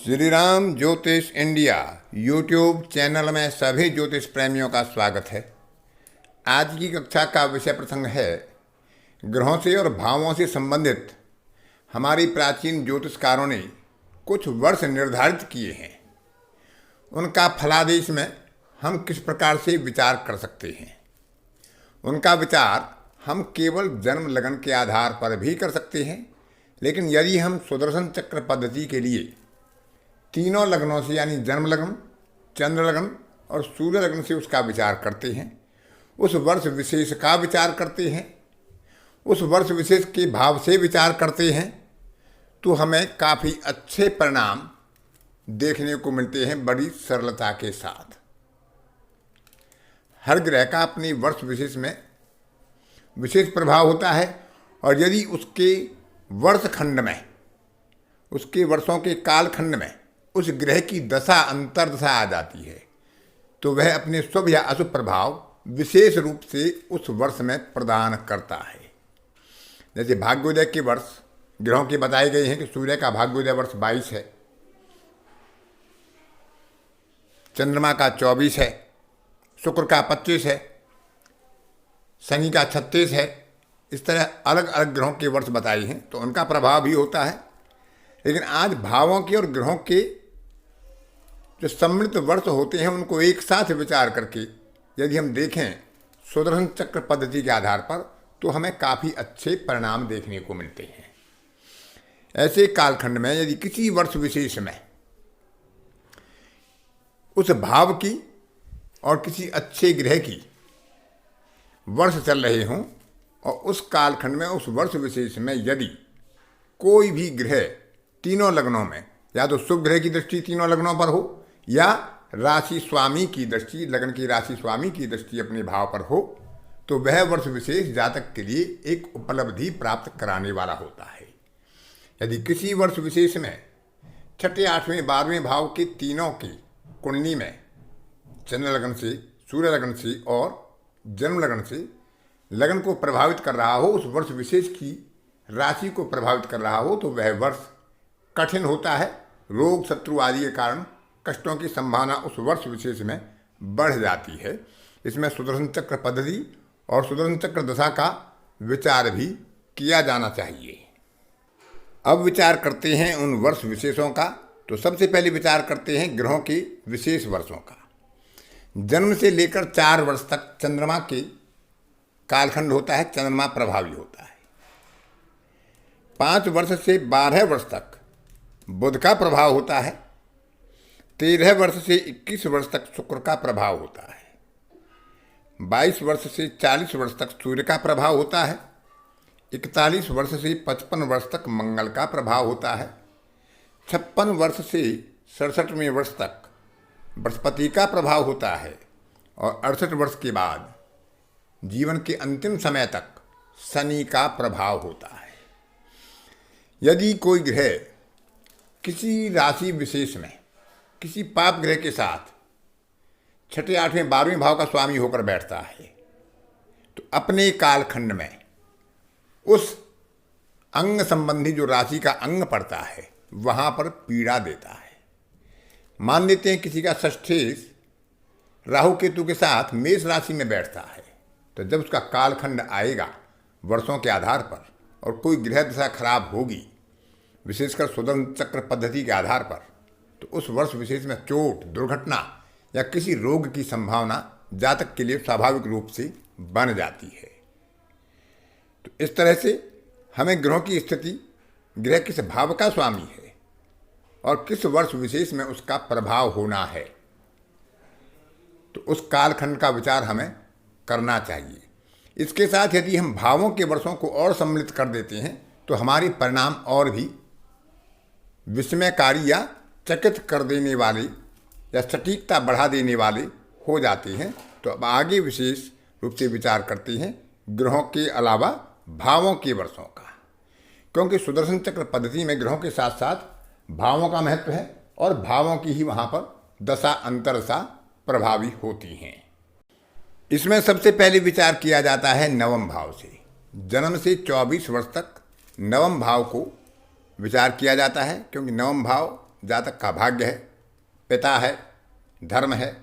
श्री राम ज्योतिष India YouTube channel में सभी ज्योतिष प्रेमियों का स्वागत है। आज की कक्षा का विषय प्रसंग है ग्रहों से और भावों से संबंधित हमारी प्राचीन ज्योतिषकारों ने कुछ वर्ष निर्धारित किए हैं। उनका फलादेश में हम किस प्रकार से विचार कर सकते हैं। उनका विचार हम केवल जन्म लगन के आधार पर भी कर सकते हैं, लेकिन यदि हम सुदर्शन चक्र पद्धति के लिए तीनों लग्नों से यानी जन्म लग्न, चंद्र लग्न और सूर्य लग्न से उसका विचार करते हैं, उस वर्ष विशेष का विचार करते हैं, उस वर्ष विशेष के भाव से विचार करते हैं, तो हमें काफ़ी अच्छे परिणाम देखने को मिलते हैं बड़ी सरलता के साथ। हर ग्रह का अपनी वर्ष विशेष में विशेष प्रभाव होता है और यदि उसके वर्ष खंड में, उसके वर्षों के काल खंड में उस ग्रह की दशा अंतर्दशा आ जाती है तो वह अपने शुभ या अशुभ प्रभाव विशेष रूप से उस वर्ष में प्रदान करता है। जैसे भाग्योदय के वर्ष ग्रहों के बताए गए हैं कि सूर्य का भाग्योदय वर्ष 22 है, चंद्रमा का 24 है, शुक्र का 25 है, शनि का 36 है। इस तरह अलग अलग ग्रहों के वर्ष बताए हैं तो उनका प्रभाव भी होता है। लेकिन आज भावों के और ग्रहों के जो सम्मिलित वर्ष होते हैं उनको एक साथ विचार करके यदि हम देखें सुदर्शन चक्र पद्धति के आधार पर तो हमें काफ़ी अच्छे परिणाम देखने को मिलते हैं। ऐसे कालखंड में यदि किसी वर्ष विशेष में उस भाव की और किसी अच्छे ग्रह की वर्ष चल रहे हों और उस कालखंड में उस वर्ष विशेष में यदि कोई भी ग्रह तीनों लग्नों में या तो शुभ ग्रह की दृष्टि तीनों लग्नों पर हो या राशि स्वामी की दृष्टि, लग्न की राशि स्वामी की दृष्टि अपने भाव पर हो, तो वह वर्ष विशेष जातक के लिए एक उपलब्धि प्राप्त कराने वाला होता है। यदि किसी वर्ष विशेष में छठे, आठवें, 12वें भाव के तीनों की कुंडली में चंद्र लग्न से, सूर्य लग्न से और जन्म लग्न से लग्न को प्रभावित कर रहा हो, उस वर्ष विशेष की राशि को प्रभावित कर रहा हो, तो वह वर्ष कठिन होता है। रोग, शत्रु आदि के कारण कष्टों की संभावना उस वर्ष विशेष में बढ़ जाती है। इसमें सुदर्शन चक्र पद्धति और सुदर्शन चक्र दशा का विचार भी किया जाना चाहिए। अब विचार करते हैं उन वर्ष विशेषों का। तो सबसे पहले विचार करते हैं ग्रहों के विशेष वर्षों का। जन्म से लेकर 4 वर्ष तक चंद्रमा के कालखंड होता है, चंद्रमा प्रभावी होता है। 5 वर्ष से 12 वर्ष तक बुध का प्रभाव होता है। 13 वर्ष से 21 वर्ष तक शुक्र का प्रभाव होता है। 22 वर्ष से 40 वर्ष तक सूर्य का प्रभाव होता है। 41 वर्ष से 55 वर्ष तक मंगल का प्रभाव होता है। 56 वर्ष से 67वें वर्ष तक बृहस्पति का प्रभाव होता है और 68 वर्ष के बाद जीवन के अंतिम समय तक शनि का प्रभाव होता है। यदि कोई ग्रह किसी राशि विशेष में किसी पाप ग्रह के साथ छठे, 8वें, 12वें भाव का स्वामी होकर बैठता है तो अपने कालखंड में उस अंग संबंधी जो राशि का अंग पड़ता है वहाँ पर पीड़ा देता है। मान लेते हैं किसी का षष्ठेश राहु केतु के साथ मेष राशि में बैठता है, तो जब उसका कालखंड आएगा वर्षों के आधार पर और कोई ग्रह दशा खराब होगी विशेषकर सुदर्शन चक्र पद्धति के आधार पर, तो उस वर्ष विशेष में चोट, दुर्घटना या किसी रोग की संभावना जातक के लिए स्वाभाविक रूप से बन जाती है। तो इस तरह से हमें ग्रहों की स्थिति, ग्रह किस भाव का स्वामी है और किस वर्ष विशेष में उसका प्रभाव होना है, तो उस कालखंड का विचार हमें करना चाहिए। इसके साथ यदि हम भावों के वर्षों को और सम्मिलित कर देते हैं तो हमारे परिणाम और भी विस्मयकारी या चकित कर देने वाले या सटीकता बढ़ा देने वाले हो जाते हैं। तो अब आगे विशेष रूप से विचार करते हैं ग्रहों के अलावा भावों के वर्षों का, क्योंकि सुदर्शन चक्र पद्धति में ग्रहों के साथ साथ भावों का महत्व है और भावों की ही वहाँ पर दशा अंतरदशा प्रभावी होती हैं। इसमें सबसे पहले विचार किया जाता है नवम भाव से। जन्म से 24 वर्ष तक नवम भाव को विचार किया जाता है, क्योंकि नवम भाव जातक का भाग्य है, पिता है, धर्म है।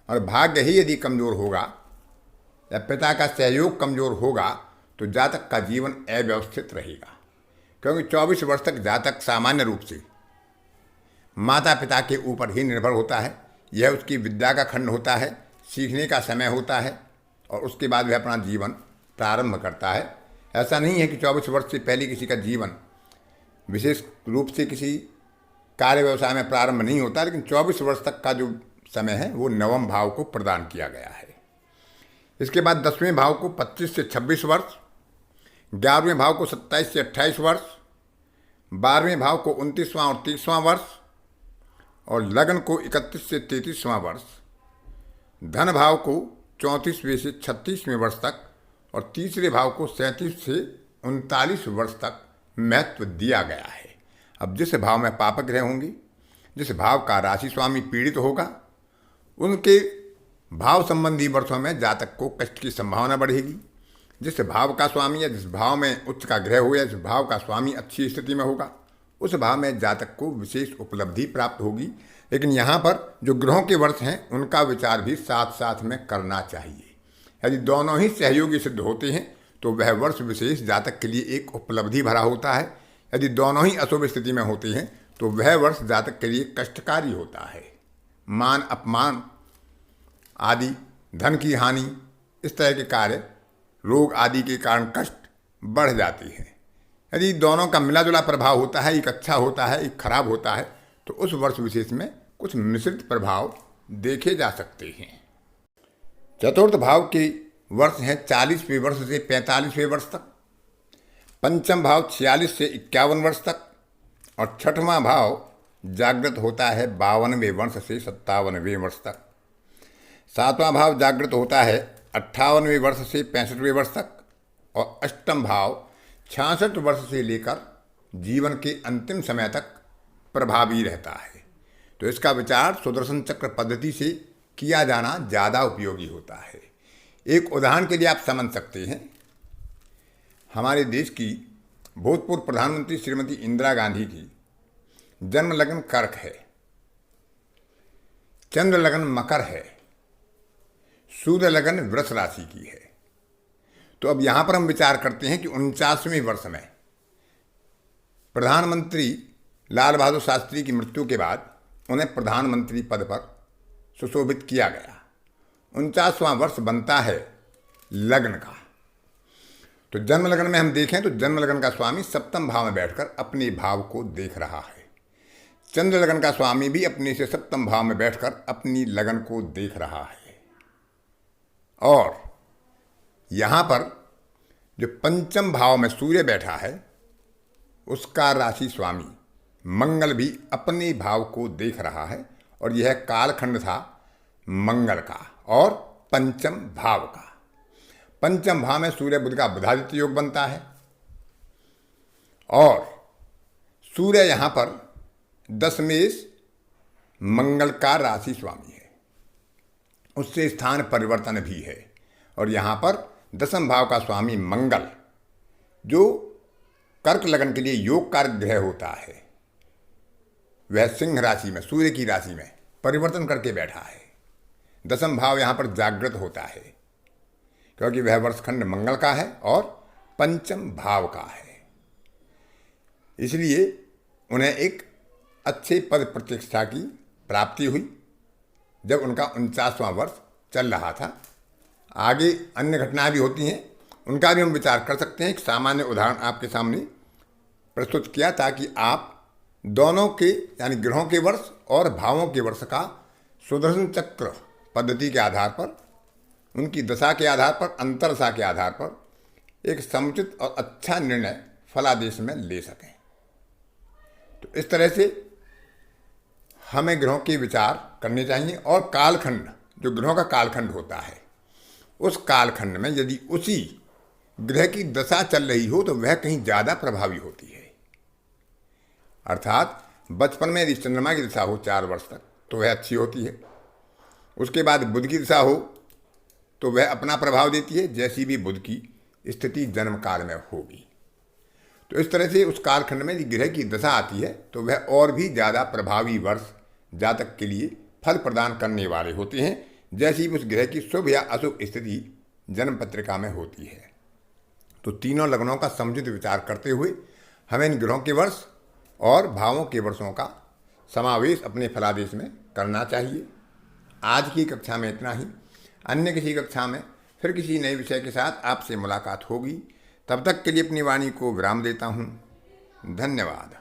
और भाग्य ही यदि कमज़ोर होगा या पिता का सहयोग कमज़ोर होगा तो जातक का जीवन अव्यवस्थित रहेगा, क्योंकि 24 वर्ष तक जातक सामान्य रूप से माता पिता के ऊपर ही निर्भर होता है। यह उसकी विद्या का खंड होता है, सीखने का समय होता है, और उसके बाद वह अपना जीवन प्रारंभ करता है। ऐसा नहीं है कि 24 वर्ष से पहले किसी का जीवन विशेष रूप से किसी कार्य व्यवसाय में प्रारंभ नहीं होता, लेकिन 24 वर्ष तक का जो समय है वो नवम भाव को प्रदान किया गया है। इसके बाद 10वें भाव को 25 से 26 वर्ष, 11वें भाव को 27 से 28 वर्ष, 12वें भाव को 29वां और 30वां वर्ष, और लग्न को 31 से 33वां वर्ष, धन भाव को 34वें से 36वें वर्ष तक, और तीसरे भाव को 37 से 39 वर्ष तक महत्व दिया गया है। अब जिस भाव में पापक ग्रह होंगे, जिस भाव का राशि स्वामी पीड़ित होगा, उनके भाव संबंधी वर्षों में जातक को कष्ट की संभावना बढ़ेगी। जिस भाव का स्वामी या जिस भाव में उच्च का ग्रह हो या जिस भाव का स्वामी अच्छी स्थिति में होगा, उस भाव में जातक को विशेष उपलब्धि प्राप्त होगी। लेकिन यहाँ पर जो ग्रहों के वर्ष हैं उनका विचार भी साथ साथ में करना चाहिए। यदि दोनों ही सहयोगी सिद्ध होते हैं तो वह वर्ष विशेष जातक के लिए एक उपलब्धि भरा होता है। यदि दोनों ही अशुभ स्थिति में होते हैं तो वह वर्ष जातक के लिए कष्टकारी होता है। मान अपमान आदि, धन की हानि, इस तरह के कार्य, रोग आदि के कारण कष्ट बढ़ जाते हैं। यदि दोनों का मिला जुला प्रभाव होता है, एक अच्छा होता है एक खराब होता है, तो उस वर्ष विशेष में कुछ मिश्रित प्रभाव देखे जा सकते हैं। चतुर्थ भाव के वर्ष हैं 40वें वर्ष से 45वें वर्ष तक, पंचम भाव 46 से 51 वर्ष तक, और छठवां भाव जागृत होता है 52वें वर्ष से 57वें वर्ष तक। सातवां भाव जागृत होता है 58वें वर्ष से 65वें वर्ष तक, और अष्टम भाव 66 वर्ष से लेकर जीवन के अंतिम समय तक प्रभावी रहता है। तो इसका विचार सुदर्शन चक्र पद्धति से किया जाना ज़्यादा उपयोगी होता है। एक उदाहरण के लिए आप समझ सकते हैं, हमारे देश की भूतपूर्व प्रधानमंत्री श्रीमती इंदिरा गांधी की जन्म लग्न कर्क है, चंद्र लग्न मकर है, सूर्य लग्न वृष राशि की है। तो अब यहाँ पर हम विचार करते हैं कि 49वें वर्ष में प्रधानमंत्री लाल बहादुर शास्त्री की मृत्यु के बाद उन्हें प्रधानमंत्री पद पर सुशोभित किया गया। 49वां वर्ष बनता है लग्न का। तो जन्म लग्न में हम देखें तो जन्म लग्न का स्वामी सप्तम भाव में बैठकर अपने भाव को देख रहा है। चंद्र लग्न का स्वामी भी अपने से सप्तम भाव में बैठकर अपनी लगन को देख रहा है। और यहाँ पर जो पंचम भाव में सूर्य बैठा है उसका राशि स्वामी मंगल भी अपने भाव को देख रहा है, और यह कालखंड था मंगल का और पंचम भाव का। पंचम भाव में सूर्य बुध का बुधादित्य योग बनता है, और सूर्य यहाँ पर दशमेश मंगल का राशि स्वामी है, उससे स्थान परिवर्तन भी है। और यहाँ पर दसम भाव का स्वामी मंगल जो कर्क लगन के लिए योग कारक ग्रह होता है, वह सिंह राशि में सूर्य की राशि में परिवर्तन करके बैठा है। दसम भाव यहाँ पर जागृत होता है क्योंकि वह वर्षखंड मंगल का है और पंचम भाव का है। इसलिए उन्हें एक अच्छे पद प्रतिष्ठा की प्राप्ति हुई जब उनका 49वां वर्ष चल रहा था। आगे अन्य घटनाएं भी होती हैं, उनका भी हम विचार कर सकते हैं। एक सामान्य उदाहरण आपके सामने प्रस्तुत किया ताकि आप दोनों के यानी ग्रहों के वर्ष और भावों के वर्ष का सुदर्शन चक्र पद्धति के आधार पर, उनकी दशा के आधार पर, अंतरदशा के आधार पर एक समुचित और अच्छा निर्णय फलादेश में ले सकें। तो इस तरह से हमें ग्रहों के विचार करने चाहिए। और कालखंड, जो ग्रहों का कालखंड होता है, उस कालखंड में यदि उसी ग्रह की दशा चल रही हो तो वह कहीं ज़्यादा प्रभावी होती है। अर्थात बचपन में यदि चंद्रमा की दशा हो 4 वर्ष तक तो वह अच्छी होती है। उसके बाद बुध की दशा हो तो वह अपना प्रभाव देती है, जैसी भी बुध की स्थिति जन्म काल में होगी। तो इस तरह से उस कालखंड में यदि ग्रह की दशा आती है तो वह और भी ज़्यादा प्रभावी वर्ष जातक के लिए फल प्रदान करने वाले होते हैं, जैसी उस ग्रह की शुभ या अशुभ स्थिति जन्म पत्रिका में होती है। तो तीनों लग्नों का समुचित विचार करते हुए हमें इन ग्रहों के वर्ष और भावों के वर्षों का समावेश अपने फलादेश में करना चाहिए। आज की कक्षा में इतना ही। अन्य किसी कक्षा में फिर किसी नए विषय के साथ आपसे मुलाकात होगी। तब तक के लिए अपनी वाणी को विराम देता हूँ। धन्यवाद।